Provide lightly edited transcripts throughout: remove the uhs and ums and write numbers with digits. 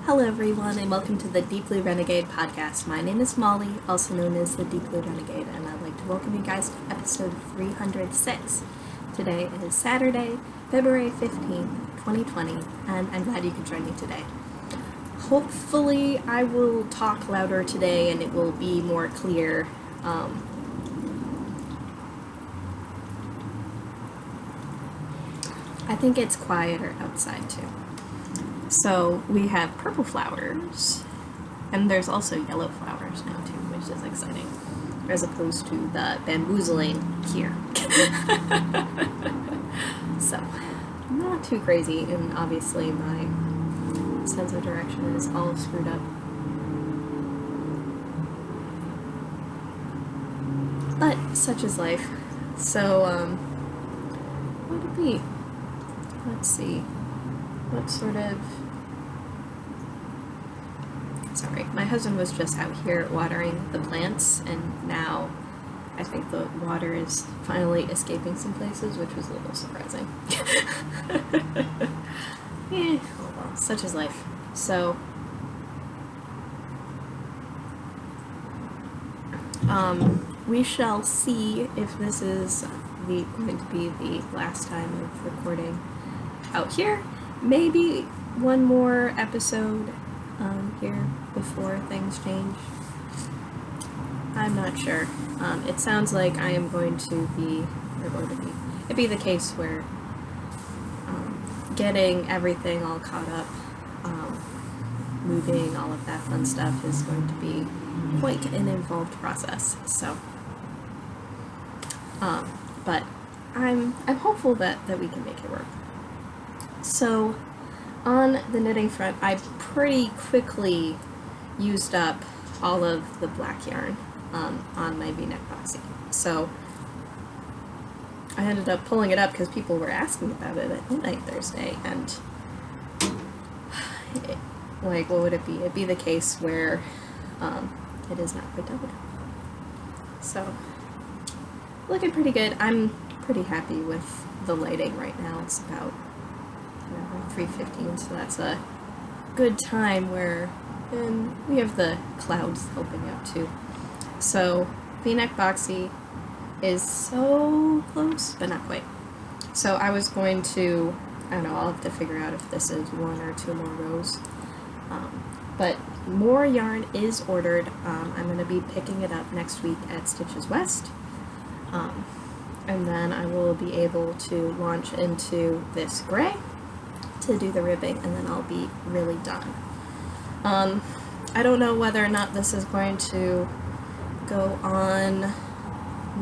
Hello everyone, and welcome to the Deepbluerenegade podcast. My name is Molly, also known as the Deepbluerenegade, and I'd like to welcome you guys to episode 306. Today is Saturday, February 15th, 2020, and I'm glad you could join me today. Hopefully I will talk louder today and it will be more clear. I think it's quieter outside too. So we have purple flowers, and there's also yellow flowers now too, which is exciting, as opposed to the bamboozling here. So, not too crazy, and obviously my sense of direction is all screwed up. But such is life. So, what would it be? Let's see. What sort of... Sorry, my husband was just out here watering the plants, and now I think the water is finally escaping some places, which was a little surprising. Oh well, such is life. So, we shall see if this is going to be the last time of recording out here. Maybe one more episode here before things change. I'm not sure. It sounds like I am it'd be the case where getting everything all caught up, moving, all of that fun stuff is going to be quite an involved process. So, but I'm hopeful that we can make it work. So, on the knitting front, I pretty quickly used up all of the black yarn on my V-neck boxy. So, I ended up pulling it up because people were asking about it at midnight Thursday, and what would it be? It'd be the case where it is not quite done. So, looking pretty good. I'm pretty happy with the lighting right now. It's about 3:15, so that's a good time where we have the clouds helping out too. So V-neck boxy is so close, but not quite. So I was going to, I don't know, I'll have to figure out if this is one or two more rows. But more yarn is ordered. I'm going to be picking it up next week at Stitches West. And then I will be able to launch into this gray to do the ribbing, and then I'll be really done. I don't know whether or not this is going to go on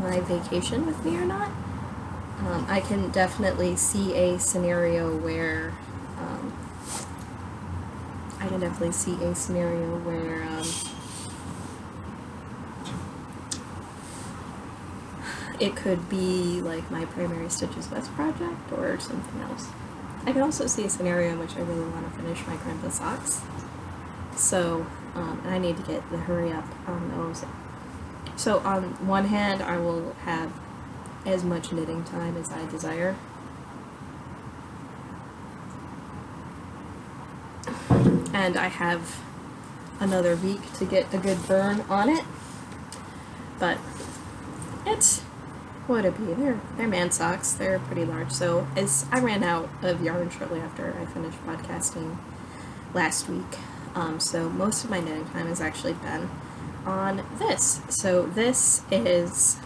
my vacation with me or not. I can definitely see a scenario where it could be like my primary Stitches West project or something else. I can also see a scenario in which I really want to finish my grandpa socks. So, and I need to get the hurry up on those. So on one hand, I will have as much knitting time as I desire. And I have another week to get a good burn on it. But it's... what would it be? They're man socks. They're pretty large. So I ran out of yarn shortly after I finished podcasting last week. So most of my knitting time has actually been on this. So this is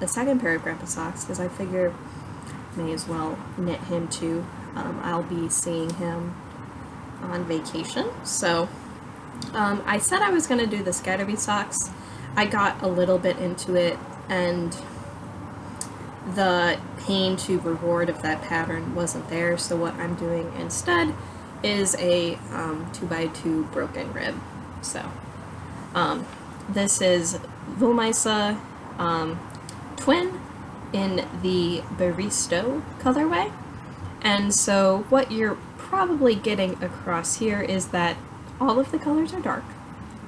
the second pair of grandpa socks, because I figure may as well knit him too. I'll be seeing him on vacation. So I said I was going to do the Scatterby socks. I got a little bit into it, and the pain to reward of that pattern wasn't there, so what I'm doing instead is a 2x2 broken rib. So this is Vilmisa Twin in the Baristo colorway, and so what you're probably getting across here is that all of the colors are dark.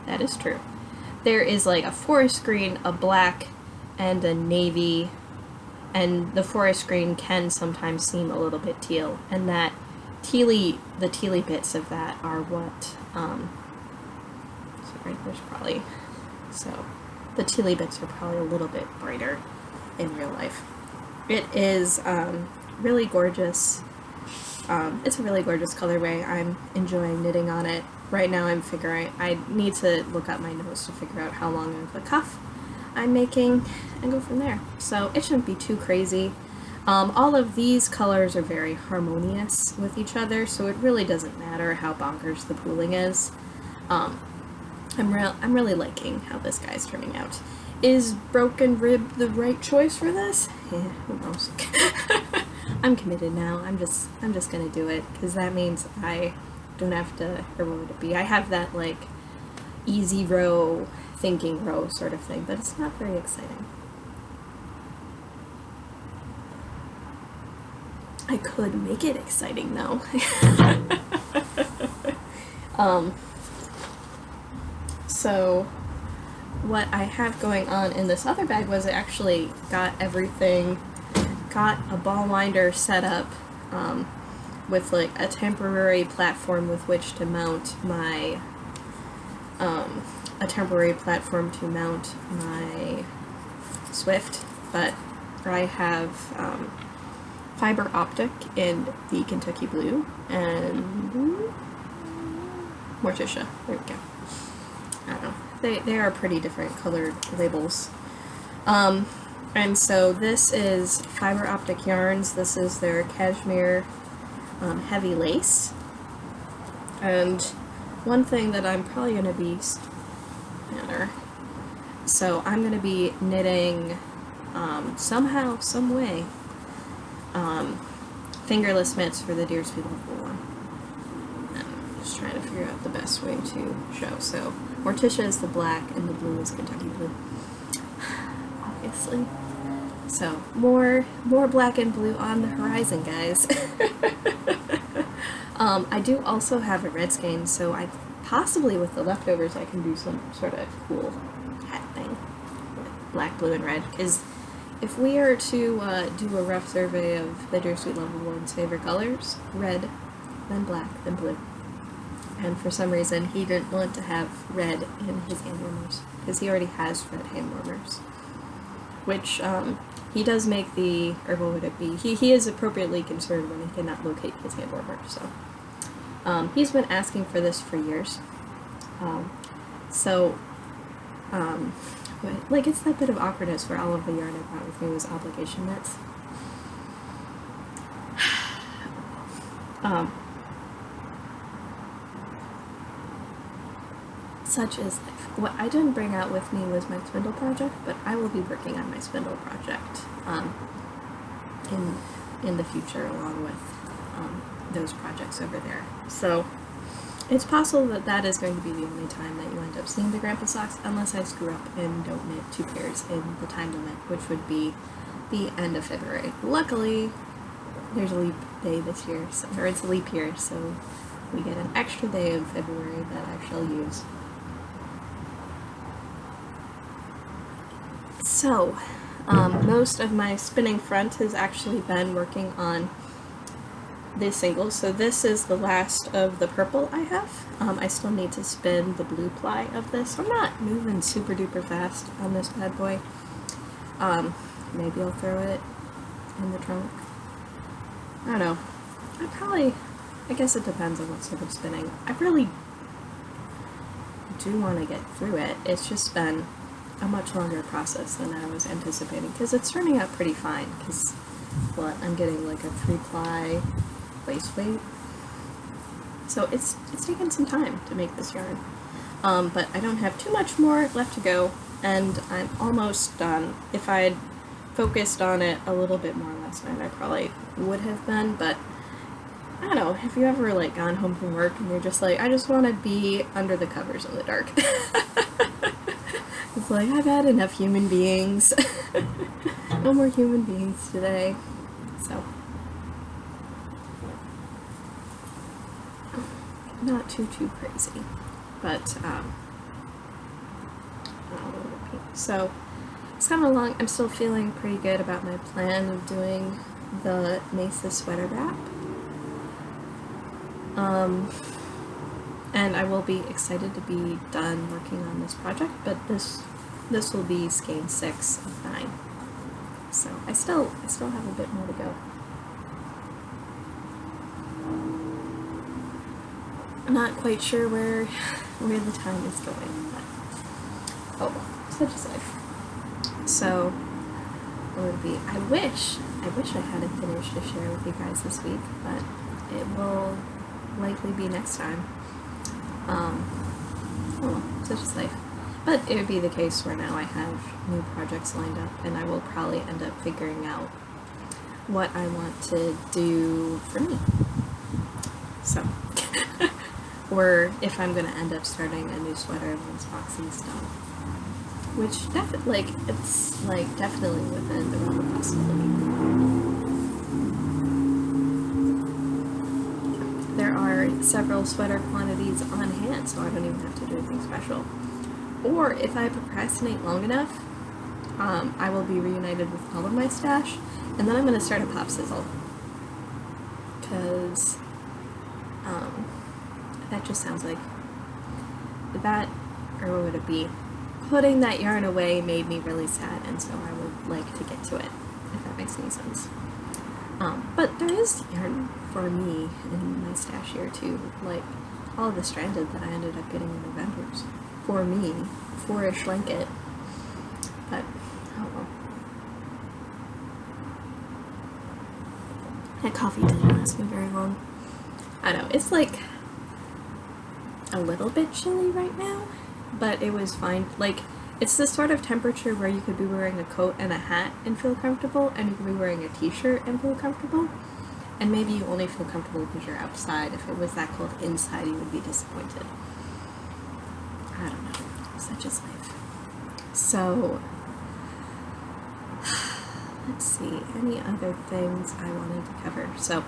That is true. There is like a forest green, a black, and a navy, and the forest green can sometimes seem a little bit teal, and that the tealy bits of that are what, sorry, there's probably, so the tealy bits are probably a little bit brighter in real life. It is really gorgeous. It's a really gorgeous colorway. I'm enjoying knitting on it. Right now I'm figuring, I need to look up my notes to figure out how long of a cuff I'm making and go from there. So it shouldn't be too crazy. All of these colors are very harmonious with each other, so it really doesn't matter how bonkers the pooling is. I'm really liking how this guy's turning out. Is Broken Rib the right choice for this? Yeah, who knows? I'm committed now. I'm just gonna do it, because that means I don't have to, or what would it be? I have that like easy row, thinking row sort of thing, but it's not very exciting. I could make it exciting though. So what I have going on in this other bag was I actually got everything, got a ball winder set up with like a temporary platform with which to mount my Swift, but I have fiber optic in the Kentucky Blue and Morticia. There we go. I don't know. They are pretty different colored labels. And so this is fiber optic yarns. This is their cashmere heavy lace. And one thing that I'm probably going to be so I'm going to be knitting somehow, some way, fingerless mitts for the Dear Sweet Level 1. I'm just trying to figure out the best way to show. So Morticia is the black and the blue is Kentucky Blue, obviously. So more black and blue on the horizon, guys. I do also have a red skein, so I possibly with the leftovers I can do some sort of cool hat thing with black, blue, and red. Because if we are to do a rough survey of the Dear Sweet Level 1's favorite colors, red, then black, then blue. And for some reason he didn't want to have red in his hand warmers, because he already has red hand warmers. Which, he does make the, or what would it be? He is appropriately concerned when he cannot locate his hand warmer, so. He's been asking for this for years. Like, it's that bit of awkwardness where all of the yarn I brought with me was obligation knits. Such is life. What I didn't bring out with me was my spindle project, but I will be working on my spindle project in the future, along with those projects over there. So it's possible that that is going to be the only time that you end up seeing the grandpa socks, unless I screw up and don't knit 2 pairs in the time limit, which would be the end of February. Luckily, there's a leap day this year, or it's a leap year, so we get an extra day of February that I shall use. So, most of my spinning front has actually been working on this single. So this is the last of the purple I have. I still need to spin the blue ply of this. I'm not moving super duper fast on this bad boy. Maybe I'll throw it in the trunk. I don't know. I guess it depends on what sort of spinning. I really do want to get through it. It's just been a much longer process than I was anticipating, because it's turning out pretty fine, because I'm getting like a 3-ply lace weight. So it's taken some time to make this yarn. But I don't have too much more left to go, and I'm almost done. If I had focused on it a little bit more last night, I probably would have been, but I don't know, have you ever like gone home from work and you're just like, I just want to be under the covers in the dark? It's like, I've had enough human beings. No more human beings today. So, not too crazy, but so it's coming along. I'm still feeling pretty good about my plan of doing the Mesa sweater wrap. And I will be excited to be done working on this project, but this will be skein 6 of 9. So I still have a bit more to go. I'm not quite sure where the time is going, but oh, such is life. So it would be. I wish I had a finish to share with you guys this week, but it will likely be next time. Oh, such is life. But it would be the case where now I have new projects lined up, and I will probably end up figuring out what I want to do for me. So, or if I'm gonna end up starting a new sweater once Foxy's done, which it's definitely within the realm of possibility. There are several sweater quantities on hand, so I don't even have to do anything special. Or if I procrastinate long enough, I will be reunited with all of my stash, and then I'm going to start a pop sizzle. Because that just sounds like that, or what would it be? Putting that yarn away made me really sad, and so I would like to get to it, if that makes any sense. But there is yarn for me in my stash here too, like all the stranded that I ended up getting in the vendors. For me, for a blanket, but oh well. That coffee didn't last me very long. I know, it's like a little bit chilly right now, but it was fine. Like, it's the sort of temperature where you could be wearing a coat and a hat and feel comfortable, and you could be wearing a t-shirt and feel comfortable, and maybe you only feel comfortable because you're outside. If it was that cold inside, you would be disappointed. I don't know. Such is life. So, let's see. Any other things I wanted to cover? So,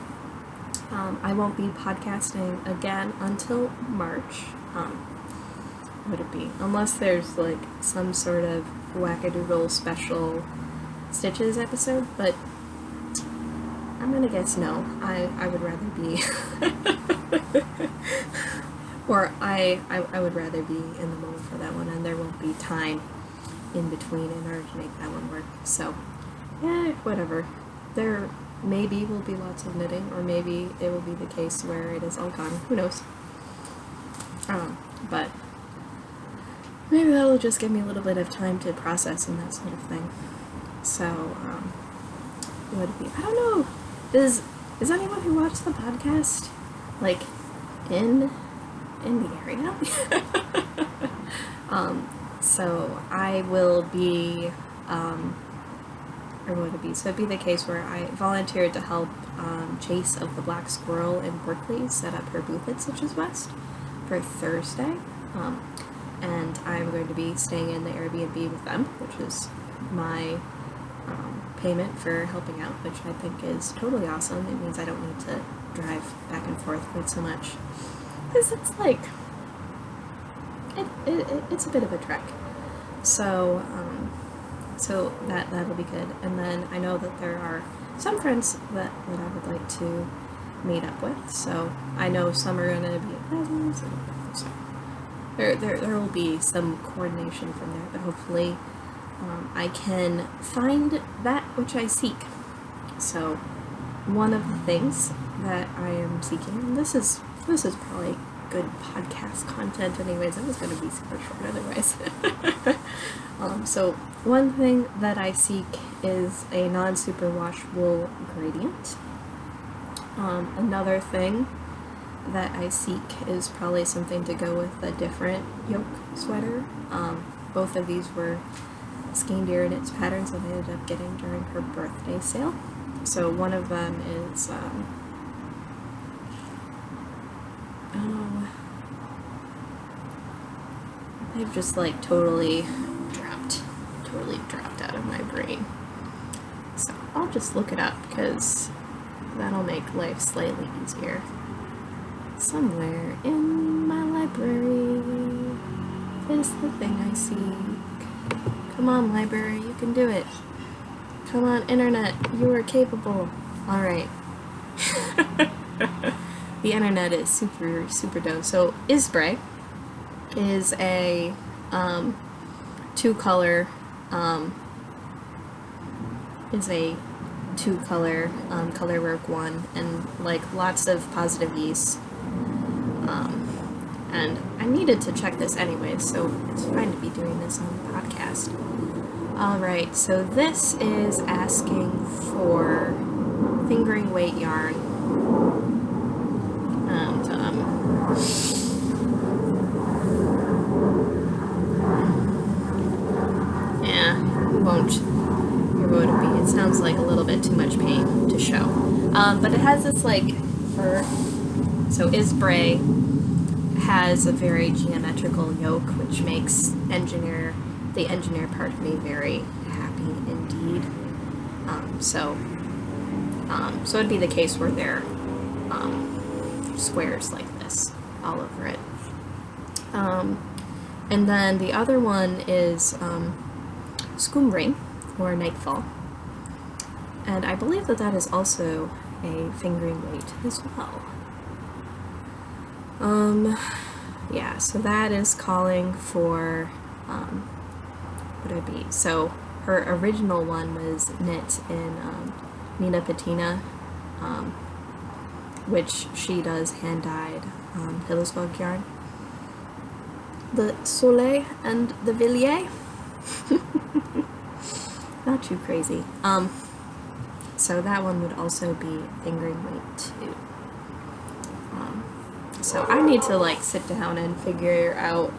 I won't be podcasting again until March. Would it be? Unless there's like some sort of wackadoodle special Stitches episode, but I'm gonna guess no. I would rather be or I would rather be in the mood for that one, and there won't be time in between in order to make that one work. So yeah, whatever. There maybe will be lots of knitting, or maybe it will be the case where it is all gone. Who knows? But maybe that'll just give me a little bit of time to process and that sort of thing. So, what would it be? I don't know. Is anyone who watched the podcast, like, in the area? So I will be, or would it be? So it'd be the case where I volunteered to help Chase of the Black Squirrel in Berkeley set up her booth at Stitches West for Thursday. And I'm going to be staying in the Airbnb with them, which is my payment for helping out, which I think is totally awesome. It means I don't need to drive back and forth quite so much, because it's like, it's a bit of a trek. So, so that'll be good. And then I know that there are some friends that I would like to meet up with, so I know some are going to be at Pleasance, and so there will be some coordination from there, but hopefully I can find that which I seek. So one of the things that I am seeking, and this is probably good podcast content anyways, it was going to be super short otherwise. So one thing that I seek is a non-superwash wool gradient. Another thing that I seek is probably something to go with a different yoke sweater. Both of these were Skein Deer Knits patterns that I ended up getting during her birthday sale. So one of them is, they've just like totally dropped out of my brain. So I'll just look it up, because that'll make life slightly easier. Somewhere in my library is the thing I seek. Come on, library, you can do it. Come on, internet, you are capable. Alright. the internet is super, super dumb. So Isbray is a two-color color work one, and like lots of positive use. And I needed to check this anyway, so it's fine to be doing this on the podcast. Alright, so this is asking for fingering weight yarn. And, yeah, you won't be. It sounds like a little bit too much paint to show. But it has this, like, so Isbray has a very geometrical yoke, which makes the engineer part of me very happy indeed. So it'd be the case where there are squares like this all over it. And then the other one is Skumring, or Nightfall. And I believe that is also a fingering weight as well. Yeah, so that is calling for, what would it be? So her original one was knit in Nina Patina, which she does hand-dyed Hillesvåg yarn. The Soleil and the Villiers. Not too crazy. So that one would also be fingering weight too. So I need to like sit down and figure out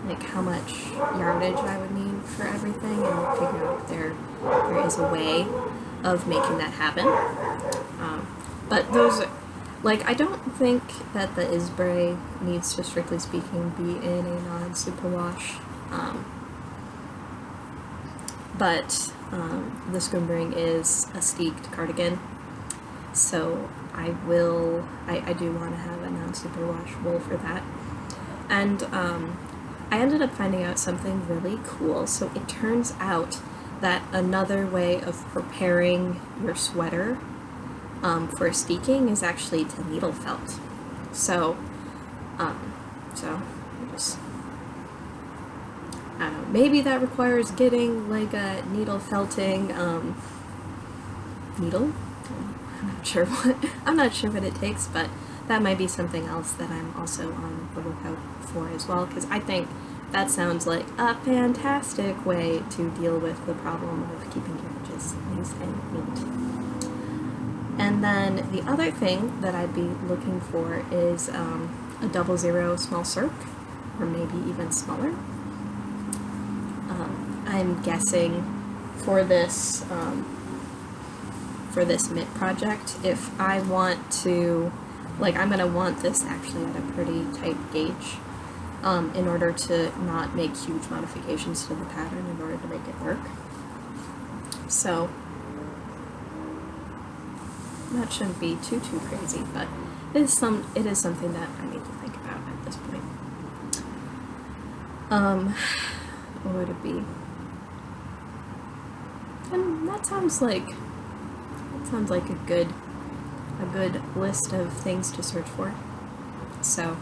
like how much yardage I would need for everything, and figure out if there is a way of making that happen. But those, like, I don't think that the Isbray needs to, strictly speaking, be in a non-superwash. But the Skumring is a steeked cardigan, so I do want to have a non-superwash wool for that. And I ended up finding out something really cool. So it turns out that another way of preparing your sweater for steeking is actually to needle felt. So just, I don't know, maybe that requires getting like a needle felting needle. I'm not sure what it takes, but that might be something else that I'm also on the lookout for as well, because I think that sounds like a fantastic way to deal with the problem of keeping your edges nice and neat. And then the other thing that I'd be looking for is a 00 small circ, or maybe even smaller. I'm guessing for this mitt project, if I want to, like, I'm going to want this actually at a pretty tight gauge in order to not make huge modifications to the pattern in order to make it work. So that shouldn't be too crazy, but it is something that I need to think about at this point. What would it be? And that sounds like a good list of things to search for. So,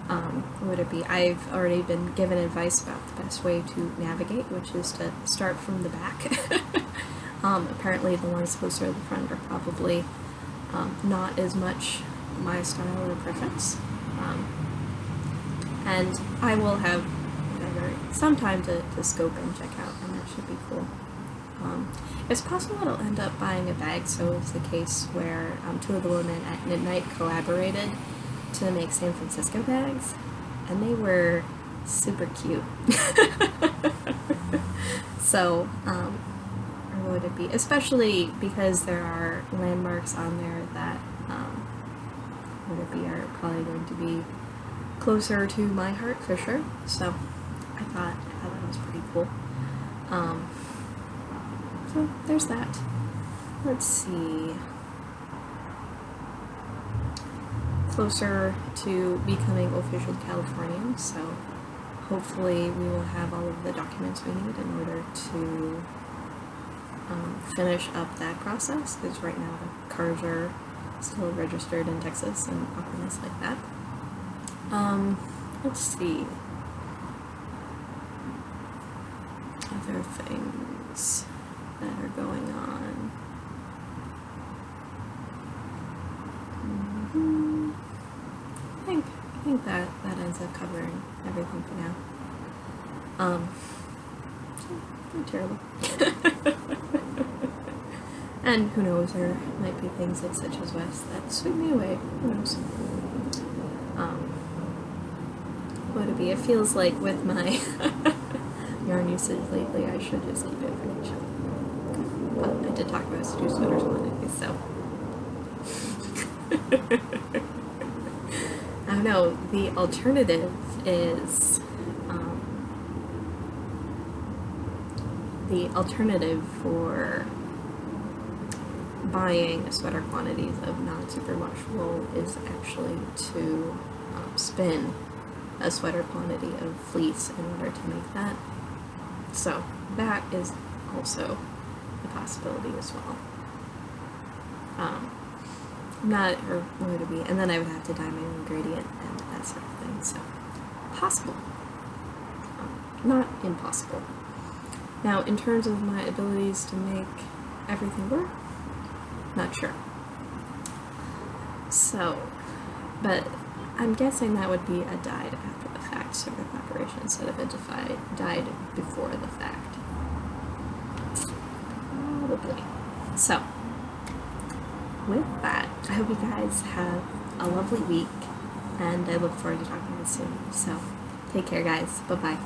what would it be? I've already been given advice about the best way to navigate, which is to start from the back. Apparently the ones closer to the front are probably not as much my style or preference. And I will have some time to scope and check out, and that should be cool. It's possible that I'll end up buying a bag, so it's the case where two of the women at Midnight collaborated to make San Francisco bags, and they were super cute. So, or would it be? Especially because there are landmarks on there that are probably going to be closer to my heart for sure. So I thought that was pretty cool. So there's that. Let's see. Closer to becoming official Californians, so hopefully we will have all of the documents we need in order to finish up that process, because right now the cars are still registered in Texas and awkwardness like that. Let's see. Other things that are going on. I think that ends up covering everything for now. Not terrible. And who knows, there might be things like Such as West that sweep me away. Who knows? What it be? It feels like with my yarn usage lately, I should just keep it for each other. But I did talk about Stu Sweaters one day, so. I don't know, the alternative is, the alternative for buying sweater quantities of non-superwash wool is actually to spin a sweater quantity of fleece in order to make that. So that is also a possibility as well. Not, or what would it be? And then I would have to dye my own gradient and that sort of thing. So possible, not impossible. Now, in terms of my abilities to make everything work, not sure. So, but I'm guessing that would be a dyed after the fact sort of operation instead of a dyed before the fact. Probably. So, with that, I hope you guys have a lovely week, and I look forward to talking to you soon. So, take care, guys. Bye-bye.